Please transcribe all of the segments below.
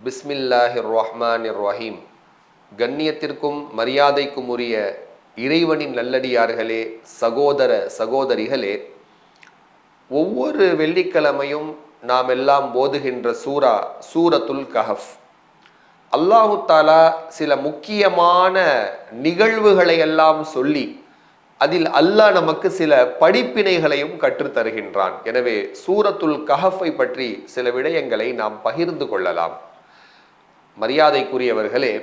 பிஸ்மில்லாஹிர் ரஹ்மானிர் ரஹீம். கண்ணியத்திற்கும் மரியாதைக்கும் உரிய இறைவனின் நல்லடியார்களே, சகோதர சகோதரிகளே, ஒவ்வொரு வெள்ளிக்கிழமையும் நாம் எல்லாம் போதுகின்ற சூரத்துல் கஹஃப். அல்லாஹு தாலா சில முக்கியமான நிகழ்வுகளை எல்லாம் சொல்லி அதில் அல்லாஹ் நமக்கு சில படிப்பினைகளையும் கற்றுத்தருகின்றான். எனவே சூரத்துல் கஹஃபை பற்றி சில விடயங்களை நாம் பகிர்ந்து கொள்ளலாம். மரியாதைக்குரியவர்களே,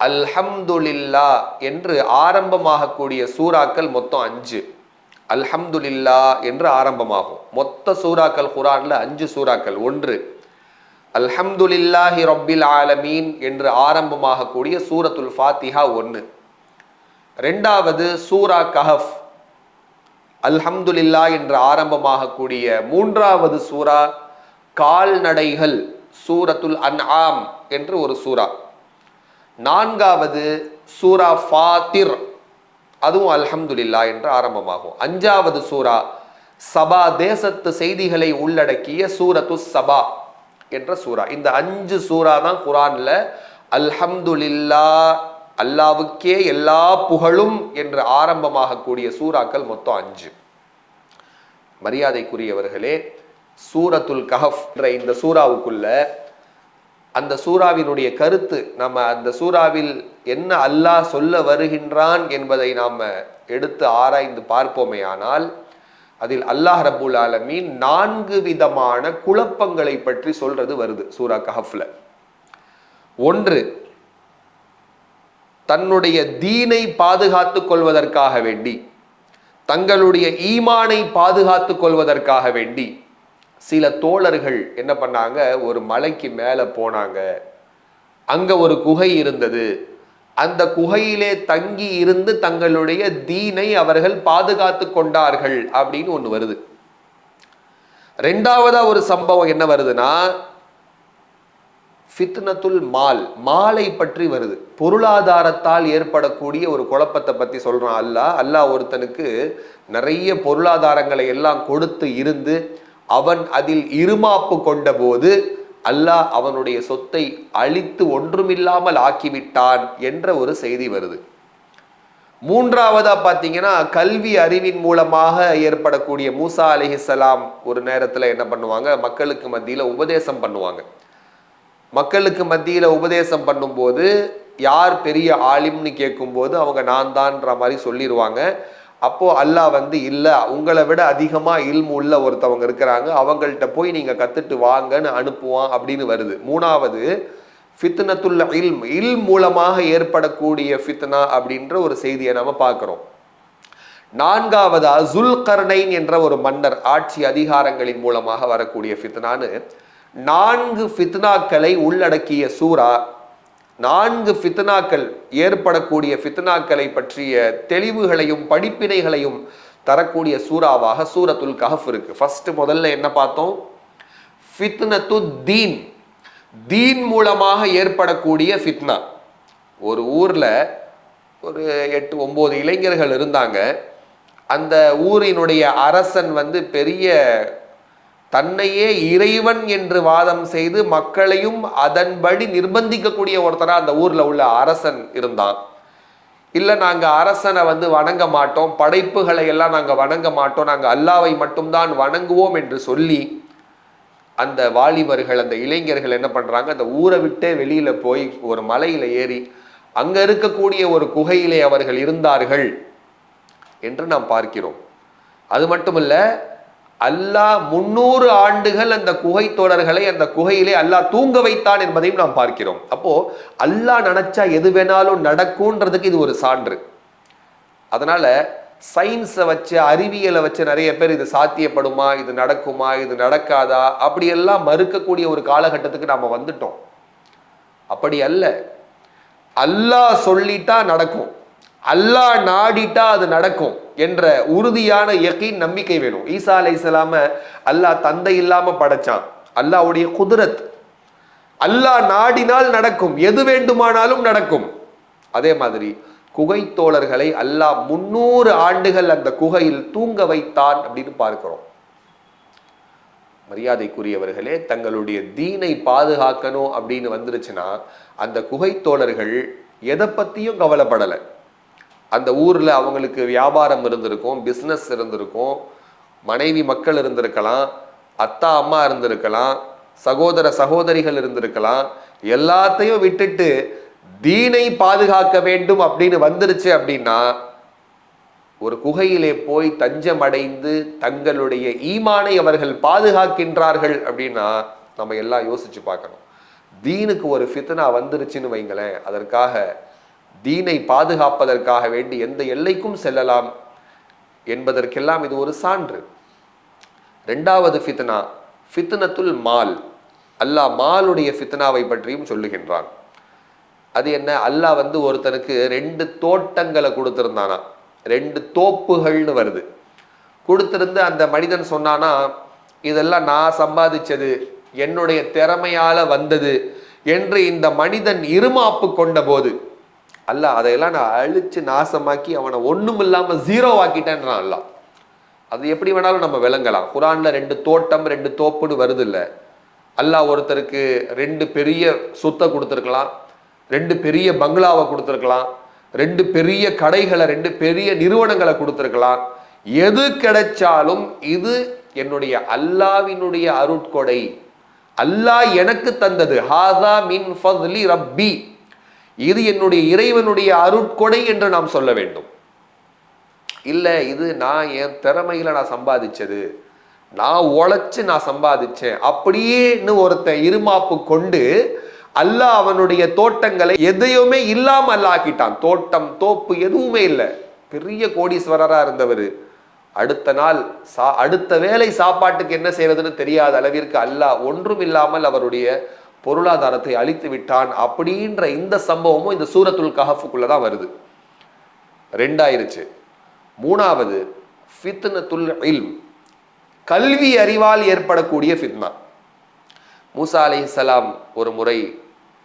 அல்ஹம்துலில்லா என்று ஆரம்பமாகக்கூடிய சூறாக்கள் மொத்தம் 5. அல்ஹம்துலில்லா என்று ஆரம்பமாகும். மொத்த சூறாக்கள் குர்ஆன்ல 5 சூறாக்கள். 1 அல்ஹம்துலில்லாஹி ரப்பில் ஆலமீன் என்று ஆரம்பமாகக்கூடிய சூரத்துல் ஃபாத்திஹா 1. 2வது சூரா கஹஃப் அல்ஹம்துலில்லா என்று ஆரம்பமாகக்கூடிய 3வது சூரா கால்நடைகள் சூரத்துல் அன்ஆம் என்று ஒரு சூரா. 4வது சூரா ஃபாத்திர், அதுவும் அல்ஹம்துலில்லா என்று ஆரம்பமாகும். 5வது சூரா சபா தேசத்து செய்திகளை உள்ளடக்கிய சூரத்து சபா என்ற சூரா. இந்த 5 சூரா தான் குர்ஆன்ல அல்ஹம்துலில்லா, அல்லாவுக்கே எல்லா புகழும் என்று ஆரம்பமாகக்கூடிய சூறாக்கள் மொத்தம் 5. மரியாதைக்குரியவர்களே, சூரத்துல் கஹஃப் என்ற இந்த சூறாவுக்குள்ள அந்த சூறாவினுடைய கருத்து, நம்ம அந்த சூறாவில் என்ன அல்லாஹ் சொல்ல வருகின்றான் என்பதை நாம் எடுத்து ஆராய்ந்து பார்ப்போமே ஆனால், அதில் அல்லாஹ் ரப்புல் ஆலமீன் 4 விதமான குழப்பங்களை பற்றி சொல்றது வருது சூரா கஹஃப்ல. 1, தன்னுடைய தீனை பாதுகாத்துக் கொள்வதற்காக வேண்டி, தங்களுடைய ஈமானை பாதுகாத்துக் கொள்வதற்காக வேண்டி சில தோழர்கள் என்ன பண்ணாங்க, ஒரு மலைக்கு மேலே போனாங்க. அங்க ஒரு குகை இருந்தது. அந்த குகையிலே தங்கி இருந்து தங்களுடைய தீனை அவர்கள் பாதுகாத்து கொண்டார்கள் அப்படின்னு ஒன்று வருது. 2வதா ஒரு சம்பவம் என்ன வருதுன்னா, ஃபித்னத்துல் மாலை பற்றி வருது. பொருளாதாரத்தால் ஏற்படக்கூடிய ஒரு குழப்பத்தை பற்றி சொல்றான் அல்லாஹ் ஒருத்தனுக்கு நிறைய பொருளாதாரங்களை எல்லாம் கொடுத்து இருந்து அவன் அதில் இருமாப்பு கொண்ட போது அல்லாஹ் அவனுடைய சொத்தை அழித்து ஒன்றுமில்லாமல் ஆக்கிவிட்டான் என்ற ஒரு செய்தி வருது. 3வதா பார்த்தீங்கன்னா, கல்வி அறிவின் மூலமாக ஏற்படக்கூடிய மூசா அலைஹிஸ்ஸலாம் ஒரு நேரத்தில் என்ன பண்ணுவாங்க, மக்களுக்கு மத்தியில் உபதேசம் பண்ணுவாங்க. மக்களுக்கு மத்தியில் உபதேசம் பண்ணும்போது யார் பெரிய ஆலிம்னு கேட்கும்போது அவங்க நான் தான்ற மாதிரி சொல்லிடுவாங்க. அப்போ அல்லாஹ் இல்லை, உங்களை விட அதிகமாக இல்மு உள்ள ஒருத்தவங்க இருக்கிறாங்க, அவங்கள்ட்ட போய் நீங்கள் கற்றுட்டு வாங்கன்னு அனுப்புவான் அப்படின்னு வருது. 3வது ஃபித்னத்துல் இல்ம் மூலமாக ஏற்படக்கூடிய ஃபித்னா அப்படின்ற ஒரு செய்தியை நம்ம பார்க்குறோம். 4வதா ஜுல்கர்னைன் என்ற ஒரு மன்னர் ஆட்சி அதிகாரங்களின் மூலமாக வரக்கூடிய ஃபித்னான்னு 4 ஃபித்னாக்களை உள்ளடக்கிய சூரா. 4 ஃபித்னாக்கள் ஏற்படக்கூடிய ஃபித்னாக்களை பற்றிய தெளிவுகளையும் படிப்பினைகளையும் தரக்கூடிய சூறாவாக சூரத்துல் கஹஃப் இருக்கு. ஃபர்ஸ்ட் முதல்ல என்ன பார்த்தோம், ஃபித்னத்து தீன் மூலமாக ஏற்படக்கூடிய ஃபித்னா. ஒரு ஊர்ல ஒரு 8-9 இளைஞர்கள் இருந்தாங்க. அந்த ஊரினுடைய அரசன் பெரிய தன்னையே இறைவன் என்று வாதம் செய்து மக்களையும் அதன்படி நிர்பந்திக்கக்கூடிய ஒருத்தரா அந்த ஊர்ல உள்ள அரசன் இருந்தான். இல்லை, நாங்கள் அரசனை வணங்க மாட்டோம், படைப்புகளை எல்லாம் நாங்கள் வணங்க மாட்டோம், நாங்கள் அல்லாவை மட்டும்தான் வணங்குவோம் என்று சொல்லி அந்த வாலிபர்கள், அந்த இளைஞர்கள் என்ன பண்றாங்க, அந்த ஊரை விட்டே வெளியில போய் ஒரு மலையில ஏறி அங்க இருக்கக்கூடிய ஒரு குகையிலே அவர்கள் இருந்தார்கள் என்று நாம் பார்க்கிறோம். அது மட்டுமல்ல, அல்லாஹ் 300 ஆண்டுகள் அந்த குகை தோழர்களை அந்த குகையிலே அல்லாஹ் தூங்க வைத்தான் என்பதையும் நாம் பார்க்கிறோம். அப்போ அல்லாஹ் நினைச்சா எது வேணாலும் நடக்கும்ன்றதுக்கு இது ஒரு சான்று. அதனால சயின்ஸை வச்சு, அறிவியலை வச்சு நிறைய பேர் இது சாத்தியப்படுமா, இது நடக்குமா, இது நடக்காதா அப்படியெல்லாம் மறுக்கக்கூடிய ஒரு காலகட்டத்துக்கு நாம வந்துட்டோம். அப்படி அல்ல, அல்லாஹ் சொல்லிட்டா நடக்கும், அல்லாஹ் நாடிட்டா அது நடக்கும் என்ற உறுதியான யகீன் நம்பிக்கை வேணும். ஈசா அலைஹிஸ்ஸலாம அல்லாஹ் தந்தை இல்லாம படைச்சான். அல்லாஹ்வுடைய குதிரத், அல்லாஹ் நாடினால் நடக்கும், எது வேண்டுமானாலும் நடக்கும். அதே மாதிரி குகை தோழர்களை அல்லாஹ் 300 ஆண்டுகள் அந்த குகையில் தூங்க வைத்தான் அப்படின்னு பார்க்கிறோம். மரியாதைக்குரியவர்களே, தங்களுடைய தீனை பாதுகாக்கணும் அப்படின்னு வந்துருச்சுன்னா அந்த குகை தோழர்கள் எதை பத்தியும் கவலைப்படலை. அந்த ஊர்ல அவங்களுக்கு வியாபாரம் இருந்திருக்கும், பிஸ்னஸ் இருந்திருக்கும், மனைவி மக்கள் இருந்திருக்கலாம், அத்தா அம்மா இருந்திருக்கலாம், சகோதர சகோதரிகள் இருந்திருக்கலாம். எல்லாத்தையும் விட்டுட்டு தீனை பாதுகாக்க வேண்டும் அப்படின்னு வந்துருச்சு அப்படின்னா ஒரு குகையிலே போய் தஞ்சம் அடைந்து தங்களுடைய ஈமானை அவர்கள் பாதுகாக்கின்றார்கள் அப்படின்னா நம்ம எல்லாம் யோசிச்சு பார்க்கணும். தீனுக்கு ஒரு ஃபித்னா வந்துருச்சுன்னு வைங்களேன், அதற்காக தீனை பாதுகாப்பதற்காக வேண்டி எந்த எல்லைக்கும் செல்லலாம் என்பதற்கெல்லாம் இது ஒரு சான்று. இரண்டாவது ஃபித்னா ஃபித்னத்துல் மால். அல்லாஹ் மாலுடைய ஃபித்னாவை பற்றியும் சொல்லுகின்றான். அது என்ன? அல்லாஹ் ஒருத்தனுக்கு 2 தோட்டங்களை கொடுத்திருந்தானா, 2 தோப்புகள்னு வருது. கொடுத்திருந்து அந்த மனிதன் சொன்னானா, இதெல்லாம் நான் சம்பாதிச்சது, என்னுடைய திறமையால வந்தது என்று இந்த மனிதன் இருமாப்பு கொண்ட போது அல்லாஹ் அதையெல்லாம் நான் அழிச்சு நாசமாக்கி அவனை ஒண்ணும் இல்லாம 0 ஆக்கிட்டேன்றான் அல்லாஹ். அது எப்படி வேணாலும் நம்ம விளங்கலாம். குரான்ல 2 தோட்டம் 2 தோப்புன்னு வருது இல்ல. அல்லாஹ் ஒருத்தருக்கு 2 பெரிய சொத்தை கொடுத்துருக்கலாம், 2 பெரிய பங்களாவை கொடுத்துருக்கலாம், 2 பெரிய கடைகளை 2 பெரிய நிறுவனங்களை கொடுத்துருக்கலாம். எது கிடைச்சாலும் இது என்னுடைய அல்லாவினுடைய அருட்கொடை, அல்லாஹ் எனக்கு தந்தது. ஹாதா மின் ஃபத்லி ரப்பி, இது என்னுடைய இறைவனுடைய அருட்கொடை என்று நாம் சொல்ல வேண்டும். இல்ல இது நான் என் திறமையில நான் சம்பாதிச்சது, நான் உழைச்சு நான் சம்பாதிச்சேன் அப்படின்னு ஒருத்தன் இருமாப்பு கொண்டு அல்லாஹ் அவனுடைய தோட்டங்களை எதையுமே இல்லாம அல்லாக்கிட்டான். தோட்டம் தோப்பு எதுவுமே இல்லை. பெரிய கோடீஸ்வரரா இருந்தவர் அடுத்த நாள் அடுத்த வேளை சாப்பாட்டுக்கு என்ன செய்யறதுன்னு தெரியாத அளவிற்கு அல்லாஹ் ஒன்றும் இல்லாமல் அவருடைய பொருளாதாரத்தை அழித்து விட்டான். அப்படின்ற இந்த சம்பவமும் இந்த சூரத்துல் கஹஃபுக்குள்ளதான் வருது. 2 மூணாவது ஃபித்னத்துல் இல்ம், கல்வி அறிவால் ஏற்படக்கூடிய ஃபித்னா. மூசா அலைஹிஸ்ஸலாம் ஒரு முறை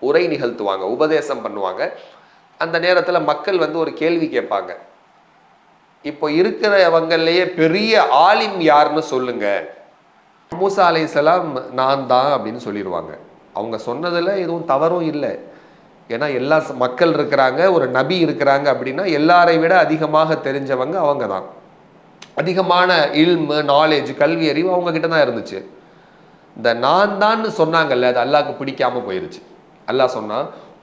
உரை நிகழ்த்துவாங்க, உபதேசம் பண்ணுவாங்க. அந்த நேரத்துல மக்கள் ஒரு கேள்வி கேட்பாங்க, இப்போ இருக்கிறவங்களையே பெரிய ஆலிம் யாருன்னு சொல்லுங்க. மூசா அலைஹிஸ்ஸலாம் நான் தான் அப்படின்னு சொல்லிடுவாங்க. அவங்க சொன்னதுல எதுவும் தவறும் இல்லை. ஏன்னா எல்லா மக்கள் இருக்கிறாங்க, ஒரு நபி இருக்கிறாங்க அப்படின்னா எல்லாரை விட அதிகமாக தெரிஞ்சவங்க அவங்க தான். அதிகமான இல்மு நாலேஜ் கல்வி அறிவு அவங்க கிட்ட தான் இருந்துச்சு. இந்த நான் தான் சொன்னாங்கல்ல, அது அல்லாஹ்க்கு பிடிக்காம போயிருச்சு. அல்லாஹ் சொன்னா,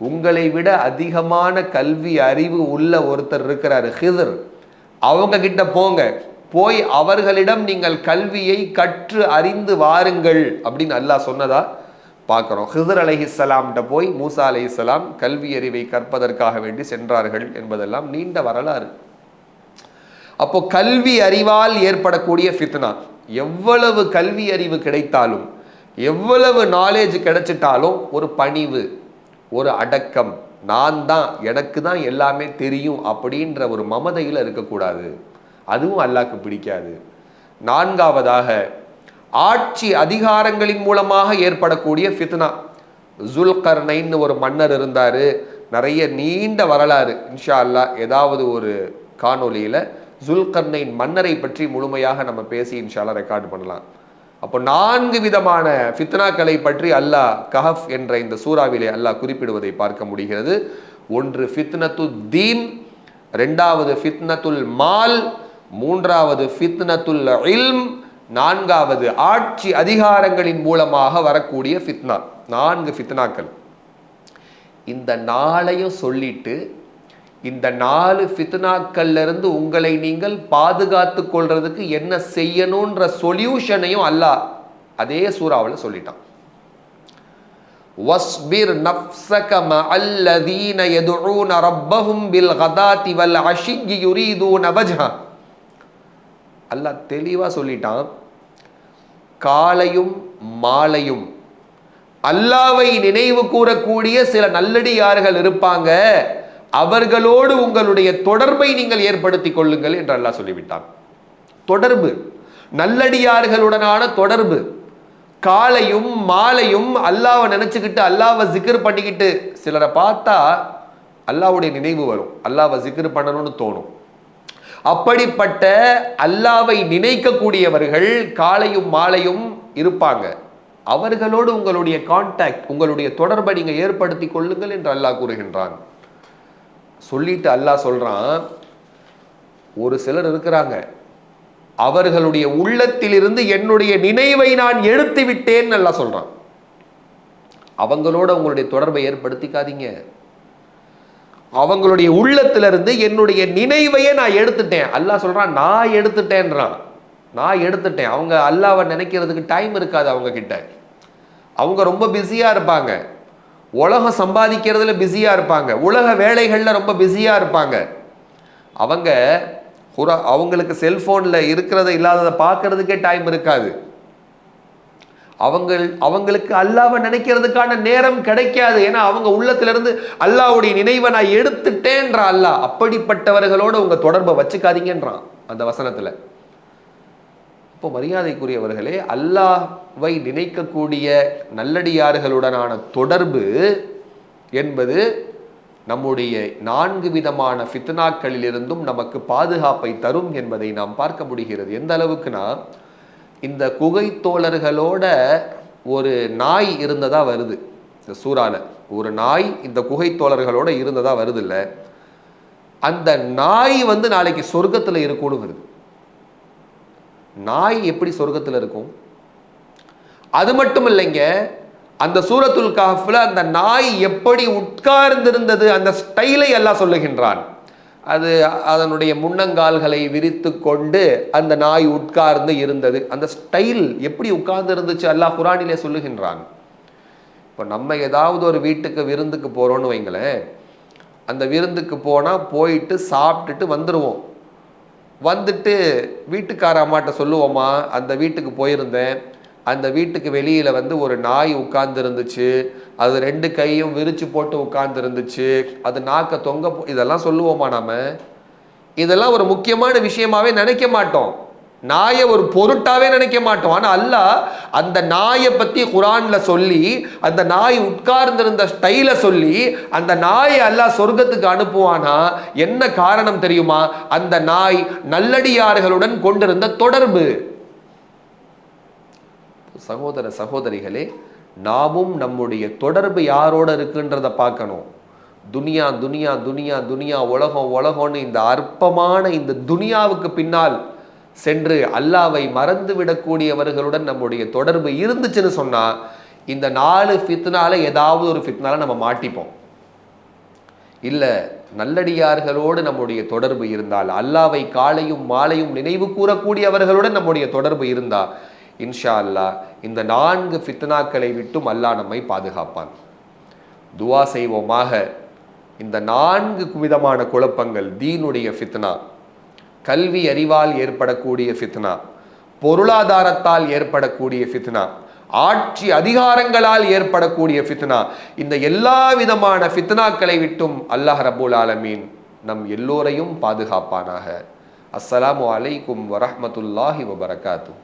உங்களை விட அதிகமான கல்வி அறிவு உள்ள ஒருத்தர் இருக்கிறாரு ஹிதர், அவங்க கிட்ட போங்க, போய் அவர்களிடம் நீங்கள் கல்வியை கற்று அறிந்து வாருங்கள் அப்படின்னு அல்லாஹ் சொன்னதா பார்க்கிறோம். ஹிதர் அலைஹிஸ்ஸலாம்கிட்ட போய் மூசா அலைஹிஸ்ஸலாம் கல்வி அறிவை கற்பதற்காக வேண்டி சென்றார்கள் என்பதெல்லாம் நீண்ட வரலாறு. அப்போ கல்வி அறிவால் ஏற்படக்கூடிய ஃபித்னா, எவ்வளவு கல்வி அறிவு கிடைத்தாலும் எவ்வளவு நாலேஜ் கிடைச்சிட்டாலும் ஒரு பணிவு, ஒரு அடக்கம், நான் தான் எனக்கு தான் எல்லாமே தெரியும் அப்படின்ற ஒரு மமதையில் இருக்கக்கூடாது. அதுவும் அல்லாஹ்க்கு பிடிக்காது. 4வதாக ஆட்சி அதிகாரங்களின் மூலமாக ஏற்படக்கூடிய ஃபித்னா. ஜுல்கர்னைன்னு ஒரு மன்னர் இருந்தாரு, நிறைய நீண்ட வரலாறு. இன்ஷா அல்லாஹ் ஏதாவது ஒரு காணொலியில ஜுல்கர்னைன் மன்னரை பற்றி முழுமையாக நம்ம பேசி இன்ஷா அல்லாஹ் ரெக்கார்ட் பண்ணலாம். அப்போ 4 விதமான ஃபித்னாக்களை பற்றி அல்லாஹ் கஹஃப் என்ற இந்த சூறாவிலே அல்லாஹ் குறிப்பிடுவதை பார்க்க முடிகிறது. 1 ஃபித்னத்து தீன், 2வது ஃபித்னத்துல் மால், 3வது ஃபித்னத்துல் இல்ம், 4வது ஆட்சி அதிகாரங்களின் மூலமாக வரக்கூடிய ஃபித்னா. 4 ஃபித்னாக்கள். இந்த 4ஐயும் சொல்லிட்டு இந்த 4 ஃபித்னாக்கள்ல இருந்து உங்களை நீங்கள் பாதுகாத்து கொள்றதுக்கு என்ன செய்யணும்ன்ற சொல்யூஷனையும் அல்லாஹ் அதே சூறாவில் சொல்லிட்டான். வஸ்பிர் நஃப்ஸக மஅல்லதீன யதுஊன ரப்பஹும் பில் கதாதி வல் அஷிய்யி யுரீதுன வஜ்ஹா. அல்லாஹ் தெளிவா சொல்லிட்டான், காலையும் மாலையும் அல்லாஹ்வை நினைவு கூறக்கூடிய சில நல்லடியார்கள் இருப்பாங்க, அவர்களோடு உங்களுடைய தொடர்பை நீங்கள் ஏற்படுத்திக் கொள்ளுங்கள் என்று அல்லாஹ் சொல்லிவிட்டான். தொடர்பு, நல்லடியார்களுடனான தொடர்பு. காலையும் மாலையும் அல்லாஹ்வை நினைச்சுக்கிட்டு அல்லாஹ்வை ஜிக்ர் பண்ணிக்கிட்டு, சிலரை பார்த்தா அல்லாஹ்வுடைய நினைவு வரும், அல்லாஹ்வை ஜிக்ர் பண்ணணும்னு தோணும். அப்படிப்பட்ட அல்லாஹ்வை நினைக்கக்கூடியவர்கள் காலையும் மாலையும் இருப்பாங்க, அவர்களோடு உங்களுடைய கான்டாக்ட், உங்களுடைய தொடர்பை நீங்க ஏற்படுத்தி கொள்ளுங்கள் என்று அல்லாஹ் கூறுகின்றான். சொல்லிட்டு அல்லாஹ் சொல்றான், ஒரு சிலர் இருக்கிறாங்க, அவர்களுடைய உள்ளத்திலிருந்து என்னுடைய நினைவை நான் எடுத்து விட்டேன் அல்லாஹ் சொல்றான். அவங்களோட உங்களுடைய தொடர்பை ஏற்படுத்திக்காதீங்க. அவங்களுடைய உள்ளத்திலிருந்து என்னுடைய நினைவையே நான் எடுத்துட்டேன். அல்லாஹ் சொல்றான், நான் எடுத்துட்டேன்றான். நான் எடுத்துட்டேன். அவங்க அல்லாஹ்வை நினைக்கிறதுக்கு டைம் இருக்காது அவங்க கிட்ட. அவங்க ரொம்ப பிஸியா இருப்பாங்க, உலகம் சம்பாதிக்கிறதுல பிஸியா இருப்பாங்க, உலக வேலைகள்ல ரொம்ப பிஸியா இருப்பாங்க. அவங்களுக்கு செல்போன்ல இருக்கிறத இல்லாததை பார்க்கறதுக்கே டைம் இருக்காது. அவங்களுக்கு அல்லாஹ்வை நினைக்கிறதுக்கான நேரம் கிடைக்காது. ஏன்னா அவங்க உள்ளத்திலிருந்து அல்லாஹ்வுடைய நினைவை நான் எடுத்துட்டேன்ற அல்லாஹ். அப்படிப்பட்டவர்களோட உங்க தொடர்பை வச்சுக்காதீங்கன்றான் அந்த வசனத்துல. இப்போ மரியாதைக்குரியவர்களே, அல்லாஹ்வை நினைக்கக்கூடிய நல்லடியார்களுடனான தொடர்பு என்பது நம்முடைய 4 விதமான ஃபித்னாக்களிலிருந்தும் நமக்கு பாதுகாப்பை தரும் என்பதை நாம் பார்க்க முடிகிறது. எந்த அளவுக்குனா, இந்த குகை தோழர்களோட ஒரு நாய் இருந்ததா வருது இந்த சூறால. ஒரு நாய் இந்த குகை தோழர்களோட இருந்ததா வருது இல்ல, அந்த நாய் நாளைக்கு சொர்க்கத்துல இருக்கும்னு வருது. நாய் எப்படி சொர்க்கத்துல இருக்கும்? அது மட்டும் இல்லைங்க, அந்த சூரத்துல் கஹ்ஃப்ல அந்த நாய் எப்படி உட்கார்ந்திருந்தது அந்த ஸ்டைலை அல்லாஹ் சொல்லுகின்றான். அது அதனுடைய முன்னங்கால்களை விரித்து கொண்டு அந்த நாய் உட்கார்ந்து இருந்தது. அந்த ஸ்டைல் எப்படி உட்கார்ந்து இருந்துச்சு அல்லாஹ் குர்ஆனிலே சொல்லுகின்றான். இப்போ நம்ம ஏதாவது ஒரு வீட்டுக்கு விருந்துக்கு போறோம்னு வைங்களேன், அந்த விருந்துக்கு போயிட்டு சாப்பிட்டுட்டு வந்துடுவோம். வந்துட்டு வீட்டுக்கார அம்மாட்ட சொல்லுவோமா, அந்த வீட்டுக்கு போயிருந்தேன், அந்த வீட்டுக்கு வெளியில ஒரு நாய் உட்கார்ந்து இருந்துச்சு, அது 2 கையும் விரிச்சு போட்டு உட்கார்ந்து இருந்துச்சு, அது நாக்க தொங்க இதெல்லாம் சொல்லுவோமா நாம? இதெல்லாம் ஒரு முக்கியமான விஷயமாவே நினைக்க மாட்டோம். நாயை ஒரு பொருட்டாவே நினைக்க மாட்டோம். ஆனா அல்லாஹ் அந்த நாயை பத்தி குர்ஆன்ல சொல்லி, அந்த நாய் உட்கார்ந்திருந்த ஸ்டைல சொல்லி, அந்த நாயை அல்லாஹ் சொர்க்கத்துக்கு அனுப்புவானா என்ன காரணம் தெரியுமா? அந்த நாய் நல்லடியார்களுடன் கொண்டிருந்த தொடர்பு. சகோதர சகோதரிகளே, நாமும் நம்முடைய தொடர்பு யாரோட இருக்குன்றத பார்க்கணும். துனியா துனியா துனியா துனியா உலகம் உலகம்னு இந்த அற்பமான இந்த துனியாவுக்கு பின்னால் சென்று அல்லாஹ்வை மறந்து விடக்கூடியவர்களுடன் நம்முடைய தொடர்பு இருந்துச்சுன்னு சொன்னா, இந்த 4 ஃபித்னால ஏதாவது ஒரு ஃபித்னால நம்ம மாட்டிப்போம். இல்ல, நல்லடியார்களோடு நம்முடைய தொடர்பு இருந்தால், அல்லாஹ்வை காலையும் மாலையும் நினைவு கூறக்கூடியவர்களுடன் நம்முடைய தொடர்பு இருந்தா, இன்ஷா அல்லாஹ் இந்த 4 ஃபித்னாக்களை விட்டும் அல்லாஹ் நம்மை பாதுகாப்பான். துவா செய்வோமாக. இந்த 4 விதமான குழப்பங்கள், தீனுடைய ஃபித்னா, கல்வி அறிவால் ஏற்படக்கூடிய ஃபித்னா, பொருளாதாரத்தால் ஏற்படக்கூடிய ஃபித்னா, ஆட்சி அதிகாரங்களால் ஏற்படக்கூடிய ஃபித்னா, இந்த எல்லா விதமான ஃபித்னாக்களை விட்டும் அல்லாஹ் ரப்பல் ஆலமீன் நம் எல்லோரையும் பாதுகாப்பானாக. அஸ்ஸலாமு அலைக்கும் வரஹ்மத்துல்லாஹி வபரகாத்துஹு.